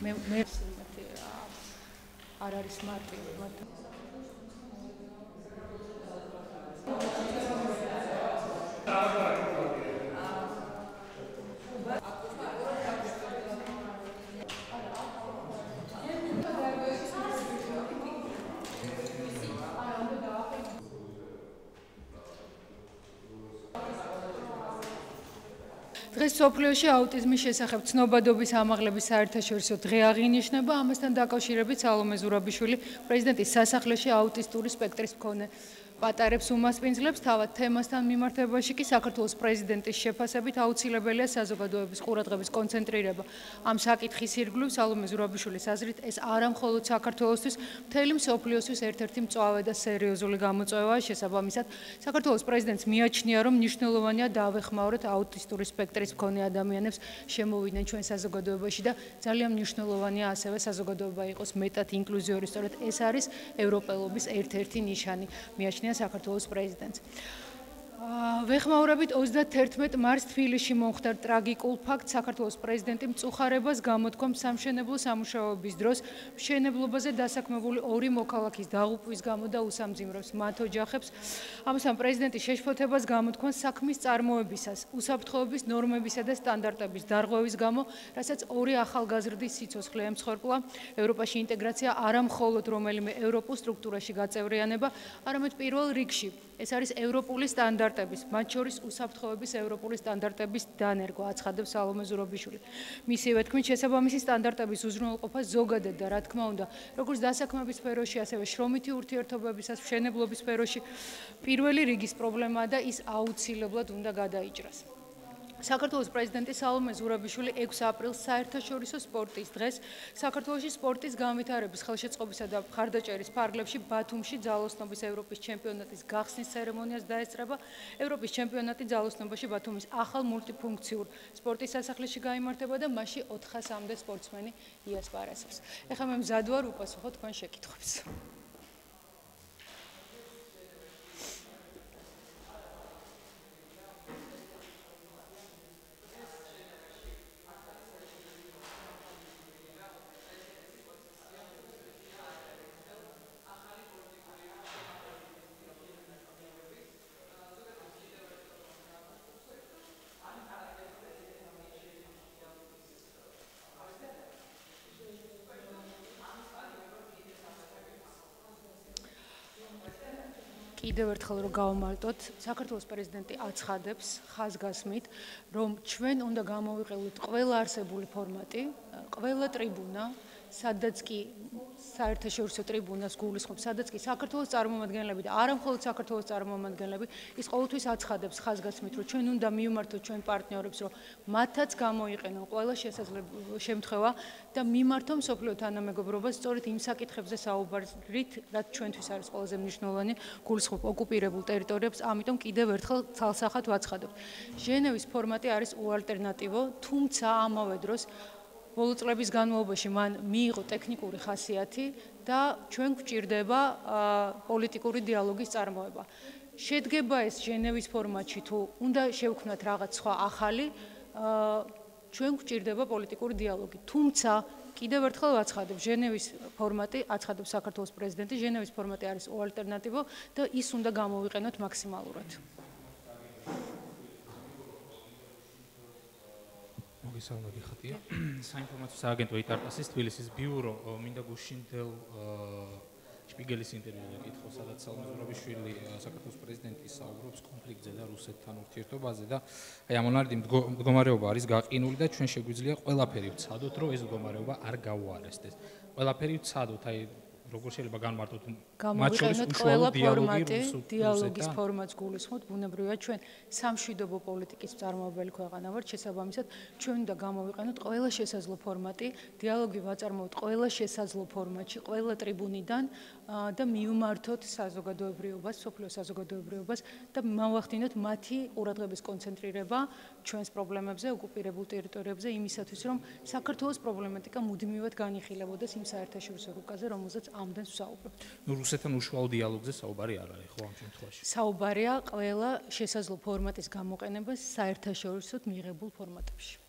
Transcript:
მე არ არის მარტივი მათ დღეს სოფლიოში აუტიზმის შესახებ ცნობადობის ამაღლების საერთაშორისო დღე აღინიშნება. ამასთან დაკავშირებით სალომე ზურაბიშვილი პრეზიდენტის სასახლეში აუტისტური სპექტრის მქონე პატარებს უმასპინძლებს. თავად თემასთან მიმართებაში კი საქართველოს პრეზიდენტის შეფასებით აუცილებელია საზოგადოების ყურადღების კონცენტრირება ამ საკითხის ირგვლივ. სალომე ზურაბიშვილის აზრით ეს არა მხოლოდ საქართველოსთვის, მთელი მსოფლიოსთვის ერთ-ერთი მწვავე და სერიოზული გამოწვევაა. შესაბამისად, საქართველოს პრეზიდენტს მიაჩნია, რომ მნიშვნელოვანია დავეხმაუროთ აუტისტური სპექტრის მქონე ადამიანებს შემოვიდნენ ჩვენ საზოგადოებაში და ძალიან მნიშვნელოვანია ასევე საზოგადოება იყოს მეტად ინკლუზიური. სწორედ ეს არის ევროპელობის ერთ-ერთი ნიშანი. მიაჩნია საქართველოს პრეზიდენტს. ვეხმაურებით 31 მარტს თბილისში მომხდარ ტრაგიკულ ფაქტს. საქართველოს პრეზიდენტი მწუხარებას გამოთქვამს სამშენებლო სამუშაოების დროს მშენებლობაზე დასაქმებული 2 მოქალაქის დაღუპვის გამო და უსამძიმრებს მათ ოჯახებს. ამასთან პრეზიდენტი შეშფოთებას გამოთქვამს საქმის წარმოებისას, უსაფრთხოების ნორმებისა და სტანდარტების დარღვევის გამო, რასაც 2 ახალგაზრდის სიცოცხლე ემცხვერპლა. ევროპაში ინტეგრაცია არა მხოლოდ რომელიმე ევროპულ სტრუქტურაში გაწევრიანება, არამედ პირველ რიგში ეს არის ევროპული სტანდარტების, მათ შორის უსაფრთხოების ევროპული სტანდარტების დანერგვა, აცხადებს სალომე ზურაბიშვილი. მისივე თქმით, შესაბამისი სტანდარტების უზრუნველყოფა ზოგადად და რა თქმა უნდა, როგორც დასაქმების სფეროში, ასევე შრომითი ურთიერთობებისას, მშენებლობის სფეროში პირველი რიგის პრობლემაა და ის აუცილებლად უნდა გადაიჭრას. საქართველოს პრეზიდენტი სალომე ზურაბიშვილი 6 აპრილს საერთაშორისო სპორტის დღეს საქართველოში სპორტის განვითარების ხელშეწყობისა და მხარდაჭერის ფარგლებში ბათუმში ძალოსნობის ევროპის ჩემპიონატის გახსნის ცერემონიას დაესწრება. ევროპის ჩემპიონატი ძალოსნობაში ბათუმის ახალ მულტიფუნქციურ სპორტის სასახლეში გაიმართება და მასში 400-მდე სპორტსმენი იასპარეზობს. ეხლა მე მზად ვარ უპასუხო თქვენ შეკითხვებს. კიდევ ერთხელ რომ გავამარტოთ, საქართველოს პრეზიდენტი აცხადებს ხაზგასმით, რომ ჩვენ უნდა გამოვიყენოთ ყველა არსებული ფორმატი, ყველა ტრიბუნა, სადაც კი საერთაშორისო ტრიბუნას გულისხმობს, სადაც კი საქართველოს წარმომადგენლები და არა მხოლოდ საქართველოს წარმომადგენლები, ის ყოველთვის აცხადებს ხაზგასმით, რომ ჩვენ უნდა მივმართოთ ჩვენ პარტნიორებს, რომ მათაც გამოიყენონ ყველა შესაძლებელი შემთხვევა და მიმართონ მსოფლიო თანამეგობრობას სწორედ იმ საკითხებზე საუბარით, რაც ჩვენთვის არის ყველაზე მნიშვნელოვანი, გულისხმობ ოკუპირებულ ტერიტორიებს, ამიტომ კიდევ ერთხელ ცალსახად ვაცხადებთ. ჟენევის ფორმატი არის უალტერნატივო, თუმცა ამავე დროს ბოლო წლების განმავლობაში მან მიიღო ტექნიკური ხასიათი და ჩვენ გვჭირდება პოლიტიკური დიალოგის წარმოება. შედგება ეს ჟენევის ფორმატში თუ უნდა შევქმნათ რაღაც სხვა ახალი, ჩვენ გვჭირდება პოლიტიკური დიალოგი. თუმცა კიდევ ერთხელ ვაცხადებ, ჟენევის ფორმატი, აცხადებს საქართველოს პრეზიდენტი, ჟენევის ფორმატი არის უალტერნატივო და ის უნდა გამოვიყენოთ მაქსიმალურად. მოგესალმები ხატია. საინფორმაციო სააგენტო იტარტასის თბილისის ბიურო მინდა გუშინდელ შპიგელის ინტერვიუზე კითხო, სადაც სალომე ზურაბიშვილი საქართველოს პრეზიდენტი საუბრობს კონფლიქტზე და რუსეთთან ურთიერთობაზე და აი ამონარიდი მდგომარეობა არის გაყინული და ჩვენ შეგვიძლია ყველაფერი ვცადოთ, რომ ეს მდგომარეობა არ გაუარესდეს. ყველაფერი ვცადოთ, აი როგორ შეიძლება განმარტოთ მათ შორის უშუალო დიალოგის ფორმატს გულისხმობთ, ბუნებრივია ჩვენ სამშვიდობო პოლიტიკის მწარმოებელი ქვეყანა ვართ, შესაბამისად ჩვენ უნდა გამოვიყენოთ ყველა შესაძლო ფორმატი, დიალოგი ვაწარმოოთ ყველა შესაძლო ფორმატში, ყველა ტრიბუნიდან და მივმართოთ საზოგადოებრიობას, სოფლიო საზოგადოებრიობას და მოვახდინოთ მათი ყურადღების კონცენტრირება ჩვენს პრობლემებზე, ოკუპირებულ ტერიტორიებზე, იმისათვის რომ საქართველოს პრობლემატიკა მუდმივად განიხილებოდეს იმ საერთაშორისო რუკაზე, რომელზეც ამდენს ვსაუბრობთ. რუსეთთან უშუალო დიალოგზე საუბარი არ არის, ხო ამ შემთხვევაში? საუბარია ყველა შესაძლო ფორმატის გამოყენებას საერთაშორისოდ მიღებულ ფორმატებში.